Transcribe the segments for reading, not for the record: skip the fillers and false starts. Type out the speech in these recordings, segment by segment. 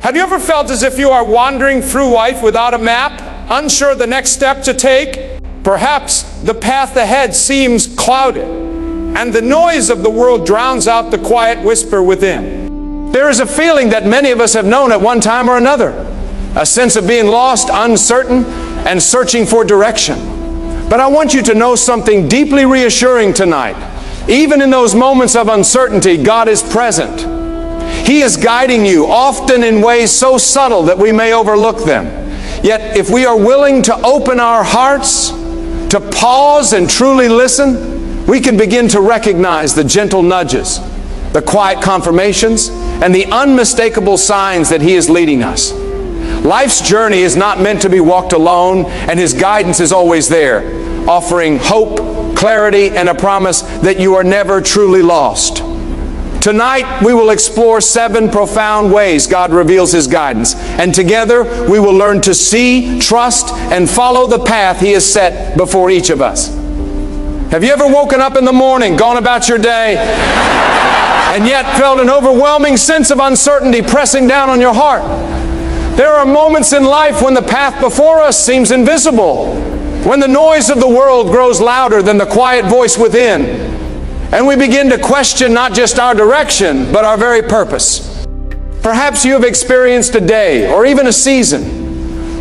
Have you ever felt as if you are wandering through life without a map, unsure of the next step to take? Perhaps the path ahead seems clouded, and the noise of the world drowns out the quiet whisper within. There is a feeling that many of us have known at one time or another, a sense of being lost, uncertain, and searching for direction. But I want you to know something deeply reassuring tonight. Even in those moments of uncertainty, God is present. He is guiding you, often in ways so subtle that we may overlook them. Yet, if we are willing to open our hearts, to pause and truly listen, we can begin to recognize the gentle nudges, the quiet confirmations, and the unmistakable signs that He is leading us. Life's journey is not meant to be walked alone, and His guidance is always there, offering hope, clarity, and a promise that you are never truly lost. Tonight, we will explore 7 profound ways God reveals His guidance, and together we will learn to see, trust, and follow the path He has set before each of us. Have you ever woken up in the morning, gone about your day, and yet felt an overwhelming sense of uncertainty pressing down on your heart? There are moments in life when the path before us seems invisible, when the noise of the world grows louder than the quiet voice within, and we begin to question not just our direction, but our very purpose. Perhaps you have experienced a day or even a season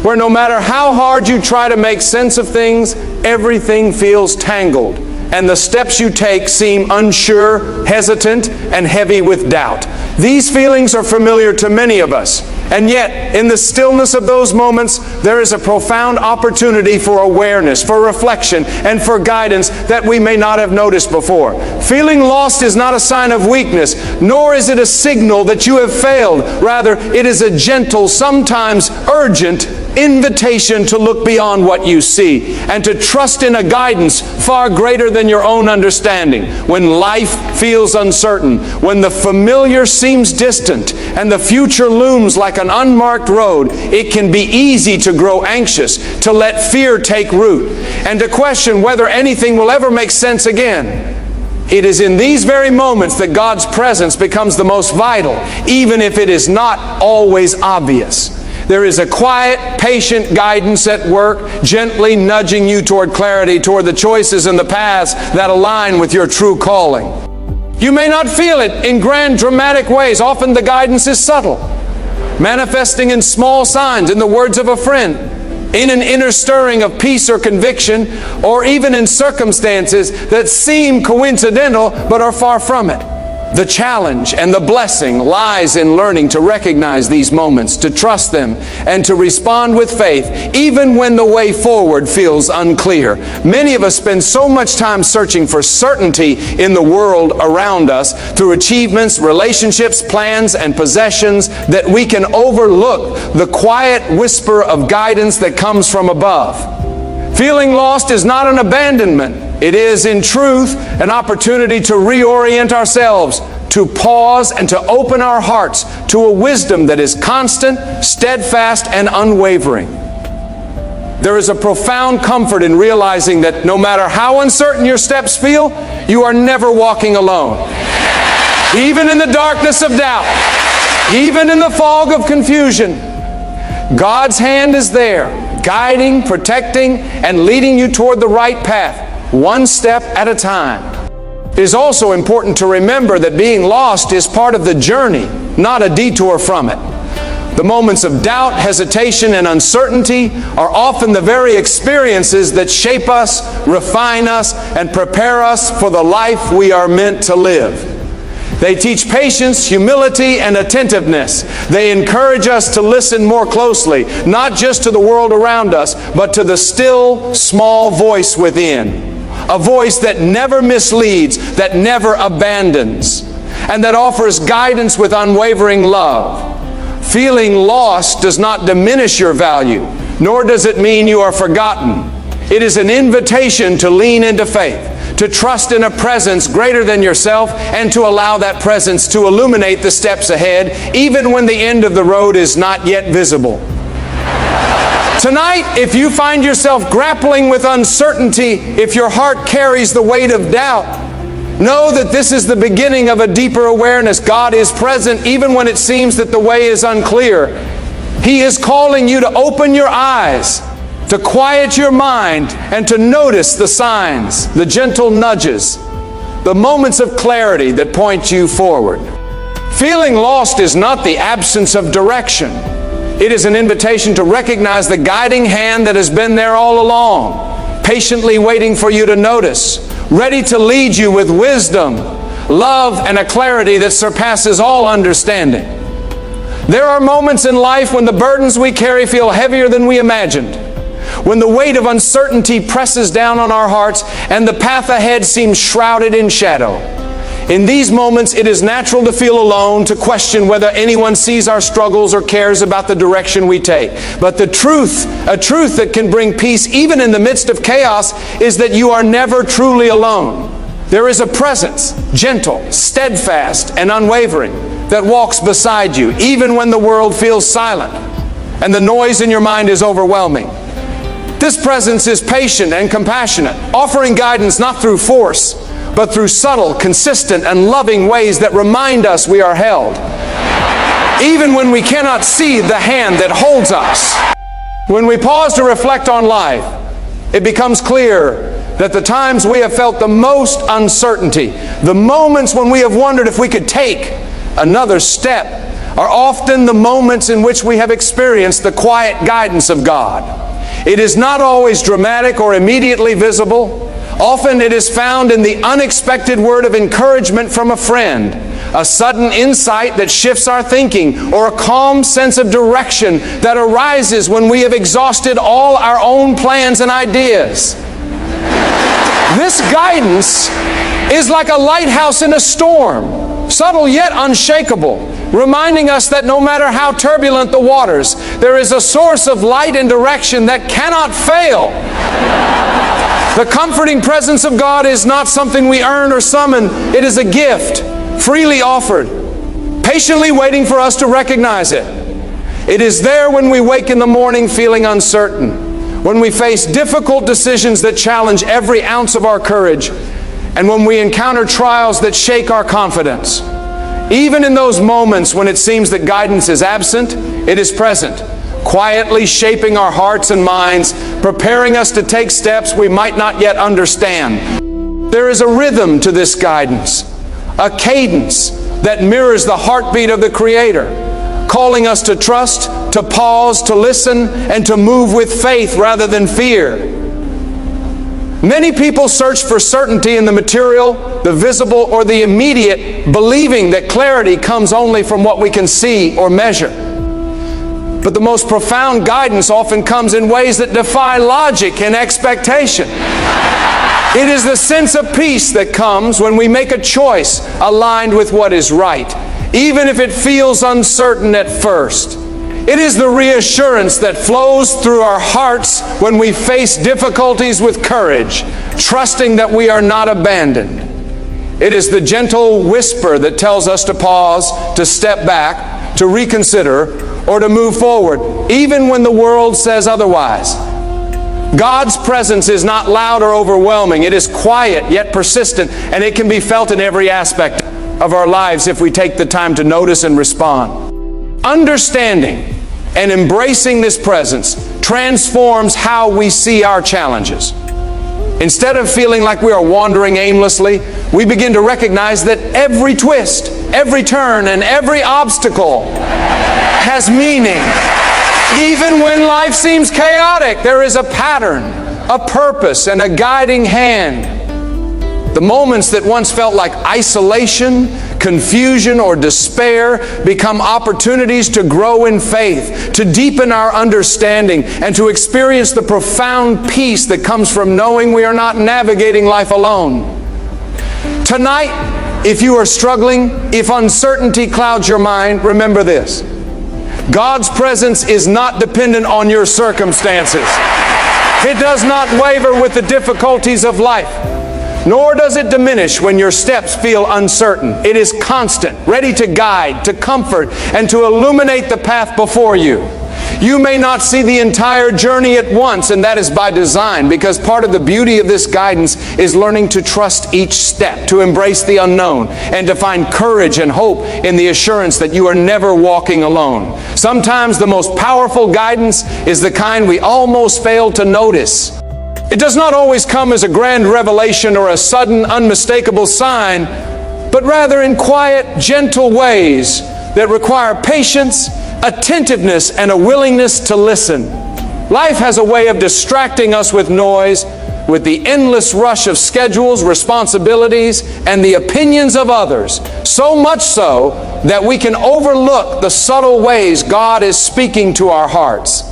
where no matter how hard you try to make sense of things, everything feels tangled, and the steps you take seem unsure, hesitant, and heavy with doubt. These feelings are familiar to many of us, and yet, in the stillness of those moments, there is a profound opportunity for awareness, for reflection, and for guidance that we may not have noticed before. Feeling lost is not a sign of weakness, nor is it a signal that you have failed. Rather, it is a gentle, sometimes urgent, invitation to look beyond what you see and to trust in a guidance far greater than your own understanding. When life feels uncertain, when the familiar seems distant and the future looms like an unmarked road, it can be easy to grow anxious, to let fear take root, and to question whether anything will ever make sense again. It is in these very moments that God's presence becomes the most vital, even if it is not always obvious. There is a quiet, patient guidance at work, gently nudging you toward clarity, toward the choices and the paths that align with your true calling. You may not feel it in grand, dramatic ways. Often the guidance is subtle, manifesting in small signs, in the words of a friend, in an inner stirring of peace or conviction, or even in circumstances that seem coincidental but are far from it. The challenge and the blessing lies in learning to recognize these moments, to trust them, and to respond with faith, even when the way forward feels unclear. Many of us spend so much time searching for certainty in the world around us through achievements, relationships, plans, and possessions that we can overlook the quiet whisper of guidance that comes from above. Feeling lost is not an abandonment. It is, in truth, an opportunity to reorient ourselves, to pause, and to open our hearts to a wisdom that is constant, steadfast, and unwavering. There is a profound comfort in realizing that no matter how uncertain your steps feel, you are never walking alone. Even in the darkness of doubt, even in the fog of confusion, God's hand is there, guiding, protecting, and leading you toward the right path, one step at a time. It is also important to remember that being lost is part of the journey, not a detour from it. The moments of doubt, hesitation, and uncertainty are often the very experiences that shape us, refine us, and prepare us for the life we are meant to live. They teach patience, humility, and attentiveness. They encourage us to listen more closely, not just to the world around us, but to the still, small voice within. A voice that never misleads, that never abandons, and that offers guidance with unwavering love. Feeling lost does not diminish your value, nor does it mean you are forgotten. It is an invitation to lean into faith, to trust in a presence greater than yourself, and to allow that presence to illuminate the steps ahead, even when the end of the road is not yet visible. Tonight, if you find yourself grappling with uncertainty, if your heart carries the weight of doubt, Know that this is the beginning of a deeper awareness. God is present even when it seems that the way is unclear. He is calling you to open your eyes, to quiet your mind, and to notice the signs, the gentle nudges, the moments of clarity that point you forward. Feeling lost is not the absence of direction. It is an invitation to recognize the guiding hand that has been there all along, patiently waiting for you to notice, ready to lead you with wisdom, love, and a clarity that surpasses all understanding. There are moments in life when the burdens we carry feel heavier than we imagined, when the weight of uncertainty presses down on our hearts and the path ahead seems shrouded in shadow. In these moments, it is natural to feel alone, to question whether anyone sees our struggles or cares about the direction we take. But the truth, a truth that can bring peace even in the midst of chaos, is that you are never truly alone. There is a presence, gentle, steadfast, and unwavering, that walks beside you, even when the world feels silent and the noise in your mind is overwhelming. This presence is patient and compassionate, offering guidance not through force, but through subtle, consistent, and loving ways that remind us we are held, even when we cannot see the hand that holds us. When we pause to reflect on life, it becomes clear that the times we have felt the most uncertainty, the moments when we have wondered if we could take another step, are often the moments in which we have experienced the quiet guidance of God. It is not always dramatic or immediately visible. Often it is found in the unexpected word of encouragement from a friend, a sudden insight that shifts our thinking, or a calm sense of direction that arises when we have exhausted all our own plans and ideas. This guidance is like a lighthouse in a storm, subtle yet unshakable, reminding us that no matter how turbulent the waters, there is a source of light and direction that cannot fail. The comforting presence of God is not something we earn or summon. It is a gift, freely offered, patiently waiting for us to recognize it. It is there when we wake in the morning feeling uncertain, when we face difficult decisions that challenge every ounce of our courage, and when we encounter trials that shake our confidence. Even in those moments when it seems that guidance is absent, it is present, quietly shaping our hearts and minds, preparing us to take steps we might not yet understand. There is a rhythm to this guidance, a cadence that mirrors the heartbeat of the Creator, calling us to trust, to pause, to listen, and to move with faith rather than fear. Many people search for certainty in the material, the visible, or the immediate, believing that clarity comes only from what we can see or measure. But the most profound guidance often comes in ways that defy logic and expectation. It is the sense of peace that comes when we make a choice aligned with what is right, even if it feels uncertain at first. It is the reassurance that flows through our hearts when we face difficulties with courage, trusting that we are not abandoned. It is the gentle whisper that tells us to pause, to step back, to reconsider, or to move forward, even when the world says otherwise. God's presence is not loud or overwhelming. It is quiet yet persistent, and it can be felt in every aspect of our lives if we take the time to notice and respond. Understanding and embracing this presence transforms how we see our challenges. Instead of feeling like we are wandering aimlessly, we begin to recognize that every twist, every turn, and every obstacle has meaning. Even when life seems chaotic, there is a pattern, a purpose, and a guiding hand. The moments that once felt like isolation, confusion, or despair become opportunities to grow in faith, to deepen our understanding, and to experience the profound peace that comes from knowing we are not navigating life alone. Tonight, if you are struggling, if uncertainty clouds your mind, remember this: God's presence is not dependent on your circumstances. It does not waver with the difficulties of life, nor does it diminish when your steps feel uncertain. It is constant, ready to guide, to comfort, and to illuminate the path before you. You may not see the entire journey at once, and that is by design, because part of the beauty of this guidance is learning to trust each step, to embrace the unknown, and to find courage and hope in the assurance that you are never walking alone. Sometimes the most powerful guidance is the kind we almost fail to notice. It does not always come as a grand revelation or a sudden, unmistakable sign, but rather in quiet, gentle ways that require patience, attentiveness, and a willingness to listen. Life has a way of distracting us with noise, with the endless rush of schedules, responsibilities, and the opinions of others, so much so that we can overlook the subtle ways God is speaking to our hearts.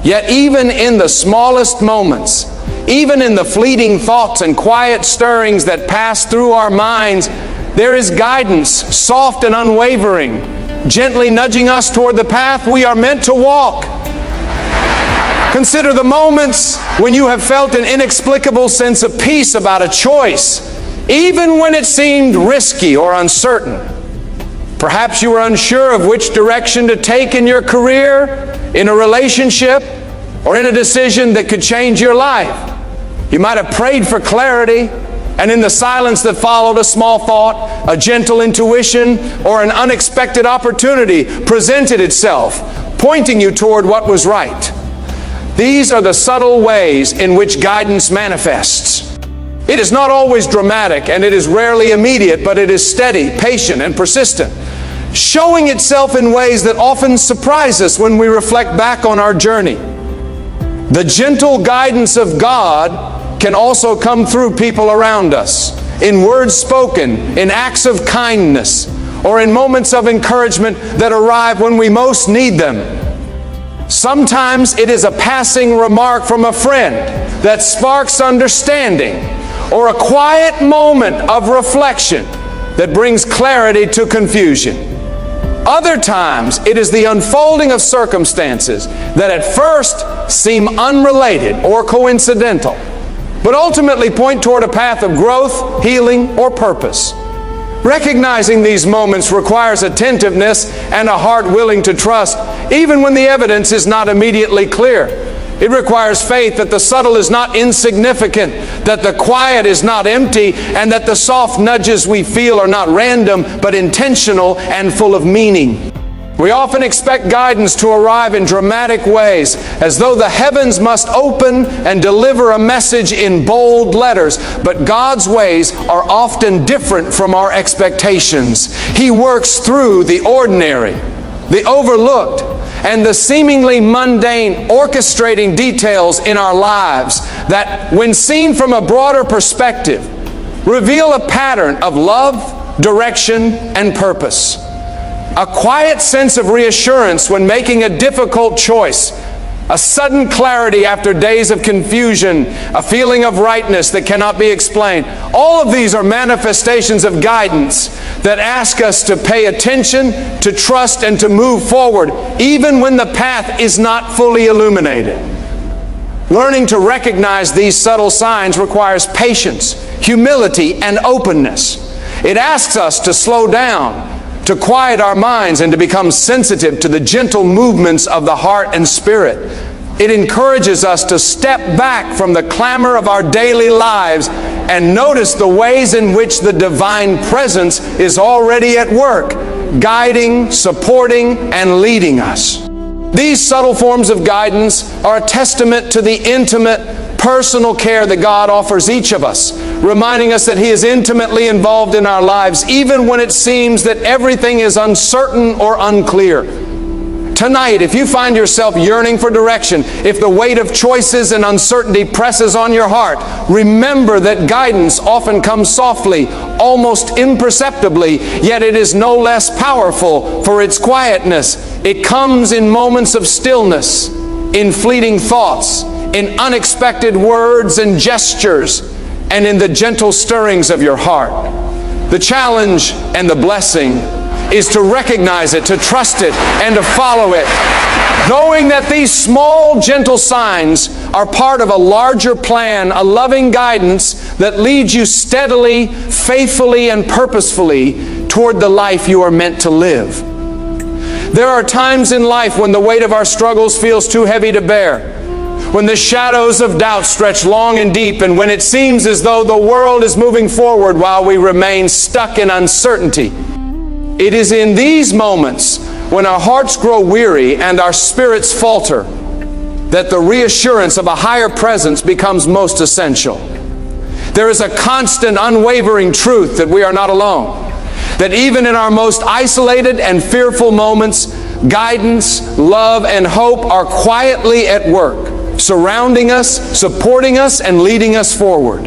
Yet even in the smallest moments, even in the fleeting thoughts and quiet stirrings that pass through our minds, there is guidance, soft and unwavering, gently nudging us toward the path we are meant to walk. Consider the moments when you have felt an inexplicable sense of peace about a choice, even when it seemed risky or uncertain. Perhaps you were unsure of which direction to take in your career, in a relationship, or in a decision that could change your life. You might have prayed for clarity, and in the silence that followed, a small thought, a gentle intuition, or an unexpected opportunity presented itself, pointing you toward what was right. These are the subtle ways in which guidance manifests. It is not always dramatic, and it is rarely immediate, but it is steady, patient, and persistent, showing itself in ways that often surprise us when we reflect back on our journey. The gentle guidance of God can also come through people around us, in words spoken, in acts of kindness, or in moments of encouragement that arrive when we most need them. Sometimes it is a passing remark from a friend that sparks understanding, or a quiet moment of reflection that brings clarity to confusion. Other times, it is the unfolding of circumstances that at first seem unrelated or coincidental, but ultimately point toward a path of growth, healing, or purpose. Recognizing these moments requires attentiveness and a heart willing to trust, even when the evidence is not immediately clear. It requires faith that the subtle is not insignificant, that the quiet is not empty, and that the soft nudges we feel are not random, but intentional and full of meaning. We often expect guidance to arrive in dramatic ways, as though the heavens must open and deliver a message in bold letters. But God's ways are often different from our expectations. He works through the ordinary, the overlooked, and the seemingly mundane, orchestrating details in our lives that, when seen from a broader perspective, reveal a pattern of love, direction, and purpose. A quiet sense of reassurance when making a difficult choice, a sudden clarity after days of confusion, a feeling of rightness that cannot be explained. All of these are manifestations of guidance that ask us to pay attention, to trust, and to move forward, even when the path is not fully illuminated. Learning to recognize these subtle signs requires patience, humility, and openness. It asks us to slow down, to quiet our minds, and to become sensitive to the gentle movements of the heart and spirit. It encourages us to step back from the clamor of our daily lives and notice the ways in which the divine presence is already at work, guiding, supporting, and leading us. These subtle forms of guidance are a testament to the intimate, personal care that God offers each of us, reminding us that He is intimately involved in our lives, even when it seems that everything is uncertain or unclear. Tonight, if you find yourself yearning for direction, if the weight of choices and uncertainty presses on your heart, remember that guidance often comes softly, almost imperceptibly, yet it is no less powerful for its quietness. It comes in moments of stillness, in fleeting thoughts, in unexpected words and gestures, and in the gentle stirrings of your heart. The challenge and the blessing is to recognize it, to trust it, and to follow it, knowing that these small, gentle signs are part of a larger plan, a loving guidance that leads you steadily, faithfully, and purposefully toward the life you are meant to live. There are times in life when the weight of our struggles feels too heavy to bear, when the shadows of doubt stretch long and deep, and when it seems as though the world is moving forward while we remain stuck in uncertainty. It is in these moments, when our hearts grow weary and our spirits falter, that the reassurance of a higher presence becomes most essential. There is a constant, unwavering truth that we are not alone, that even in our most isolated and fearful moments, guidance, love, and hope are quietly at work, surrounding us, supporting us, and leading us forward.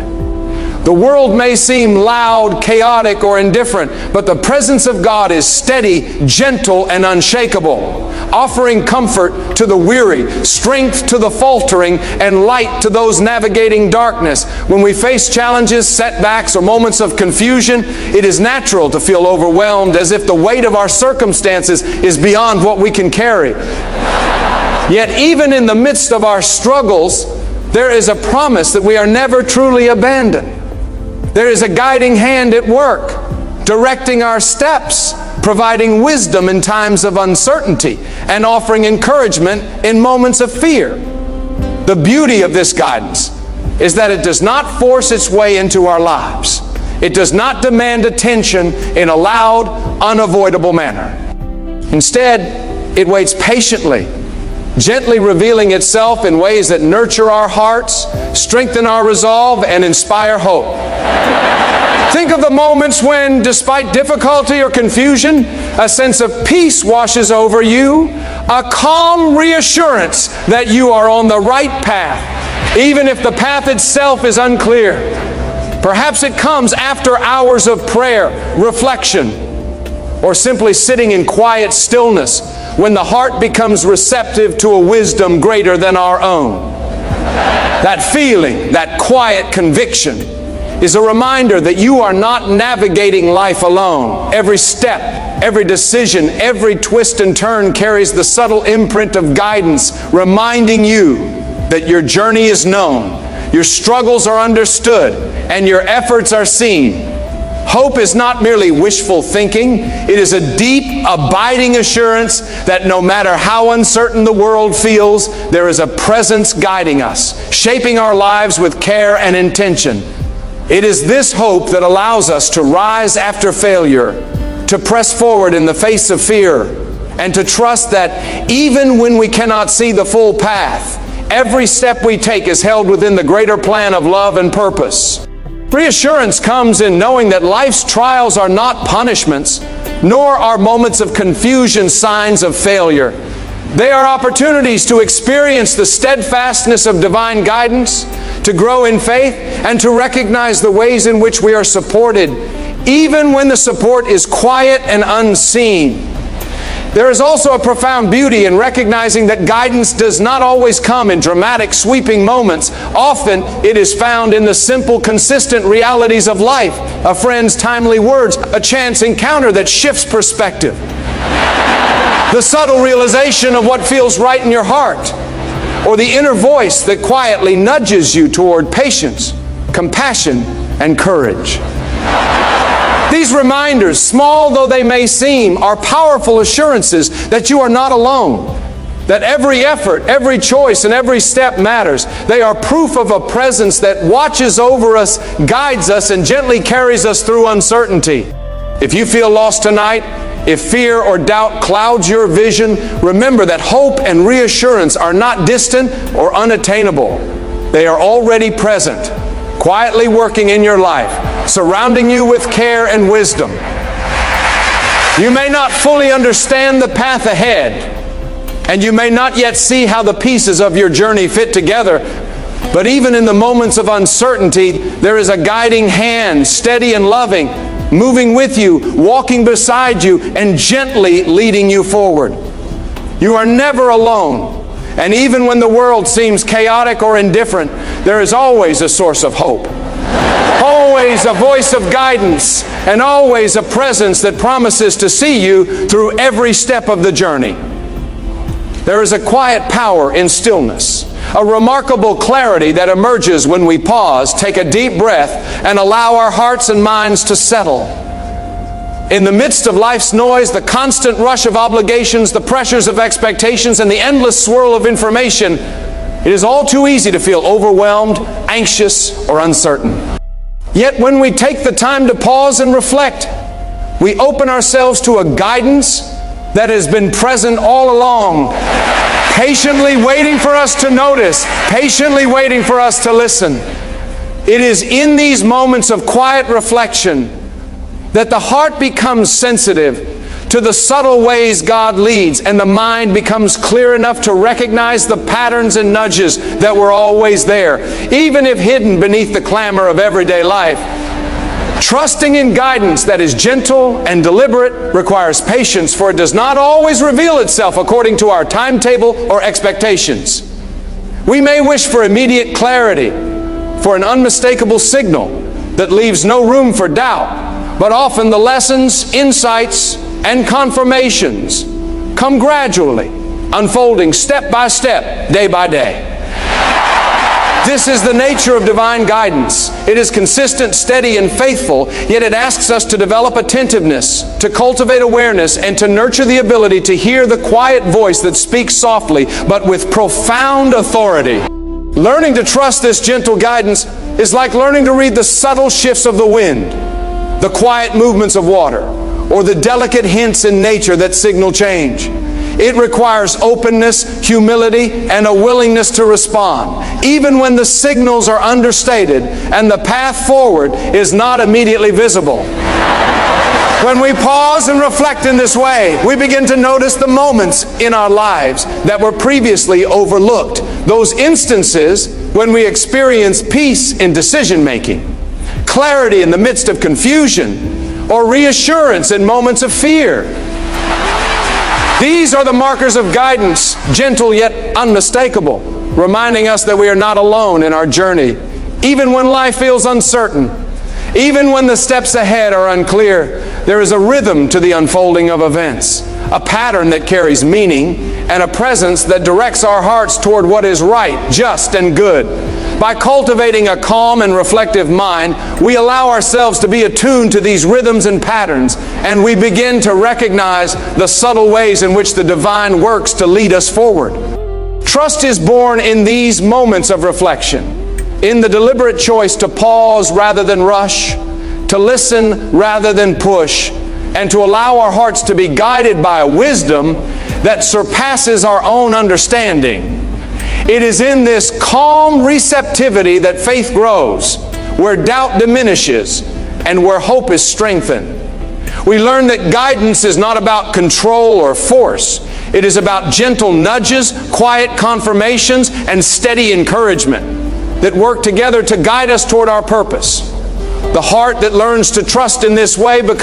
The world may seem loud, chaotic, or indifferent, but the presence of God is steady, gentle, and unshakable, offering comfort to the weary, strength to the faltering, and light to those navigating darkness. When we face challenges, setbacks, or moments of confusion, it is natural to feel overwhelmed, as if the weight of our circumstances is beyond what we can carry. Yet even in the midst of our struggles, there is a promise that we are never truly abandoned. There is a guiding hand at work, directing our steps, providing wisdom in times of uncertainty, and offering encouragement in moments of fear. The beauty of this guidance is that it does not force its way into our lives. It does not demand attention in a loud, unavoidable manner. Instead, it waits patiently, gently revealing itself in ways that nurture our hearts, strengthen our resolve, and inspire hope. Think of the moments when, despite difficulty or confusion, a sense of peace washes over you, a calm reassurance that you are on the right path, even if the path itself is unclear. Perhaps it comes after hours of prayer, reflection, or simply sitting in quiet stillness, when the heart becomes receptive to a wisdom greater than our own. That feeling, that quiet conviction, is a reminder that you are not navigating life alone. Every step, every decision, every twist and turn carries the subtle imprint of guidance, reminding you that your journey is known, your struggles are understood, and your efforts are seen. Hope is not merely wishful thinking. It is a deep, abiding assurance that no matter how uncertain the world feels, there is a presence guiding us, shaping our lives with care and intention. It is this hope that allows us to rise after failure, to press forward in the face of fear, and to trust that even when we cannot see the full path, every step we take is held within the greater plan of love and purpose. Reassurance comes in knowing that life's trials are not punishments, nor are moments of confusion signs of failure. They are opportunities to experience the steadfastness of divine guidance, to grow in faith, and to recognize the ways in which we are supported, even when the support is quiet and unseen. There is also a profound beauty in recognizing that guidance does not always come in dramatic, sweeping moments. Often it is found in the simple, consistent realities of life, a friend's timely words, a chance encounter that shifts perspective, the subtle realization of what feels right in your heart, or the inner voice that quietly nudges you toward patience, compassion, and courage. These reminders, small though they may seem, are powerful assurances that you are not alone, that every effort, every choice, and every step matters. They are proof of a presence that watches over us, guides us, and gently carries us through uncertainty. If you feel lost tonight, if fear or doubt clouds your vision, remember that hope and reassurance are not distant or unattainable. They are already present, quietly working in your life, surrounding you with care and wisdom. You may not fully understand the path ahead, and you may not yet see how the pieces of your journey fit together, but even in the moments of uncertainty, there is a guiding hand, steady and loving, moving with you, walking beside you, and gently leading you forward. You are never alone. And even when the world seems chaotic or indifferent, there is always a source of hope. Always a voice of guidance, and always a presence that promises to see you through every step of the journey. There is a quiet power in stillness, a remarkable clarity that emerges when we pause, take a deep breath, and allow our hearts and minds to settle. In the midst of life's noise, the constant rush of obligations, the pressures of expectations, and the endless swirl of information, it is all too easy to feel overwhelmed, anxious, or uncertain. Yet when we take the time to pause and reflect, we open ourselves to a guidance that has been present all along, patiently waiting for us to notice, patiently waiting for us to listen. It is in these moments of quiet reflection that the heart becomes sensitive to the subtle ways God leads, and the mind becomes clear enough to recognize the patterns and nudges that were always there, even if hidden beneath the clamor of everyday life. Trusting in guidance that is gentle and deliberate requires patience, for it does not always reveal itself according to our timetable or expectations. We may wish for immediate clarity, for an unmistakable signal that leaves no room for doubt. But often the lessons, insights, and confirmations come gradually, unfolding step by step, day by day. This is the nature of divine guidance. It is consistent, steady, and faithful, yet it asks us to develop attentiveness, to cultivate awareness, and to nurture the ability to hear the quiet voice that speaks softly, but with profound authority. Learning to trust this gentle guidance is like learning to read the subtle shifts of the wind, the quiet movements of water, or the delicate hints in nature that signal change. It requires openness, humility, and a willingness to respond, even when the signals are understated and the path forward is not immediately visible. When we pause and reflect in this way, we begin to notice the moments in our lives that were previously overlooked. Those instances when we experience peace in decision-making, clarity in the midst of confusion, or reassurance in moments of fear. These are the markers of guidance, gentle yet unmistakable, reminding us that we are not alone in our journey, even when life feels uncertain. Even when the steps ahead are unclear, there is a rhythm to the unfolding of events, a pattern that carries meaning, and a presence that directs our hearts toward what is right, just, and good. By cultivating a calm and reflective mind, we allow ourselves to be attuned to these rhythms and patterns, and we begin to recognize the subtle ways in which the divine works to lead us forward. Trust is born in these moments of reflection, in the deliberate choice to pause rather than rush, to listen rather than push, and to allow our hearts to be guided by a wisdom that surpasses our own understanding. It is in this calm receptivity that faith grows, where doubt diminishes, and where hope is strengthened. We learn that guidance is not about control or force. It is about gentle nudges, quiet confirmations, and steady encouragement that work together to guide us toward our purpose. The heart that learns to trust in this way becomes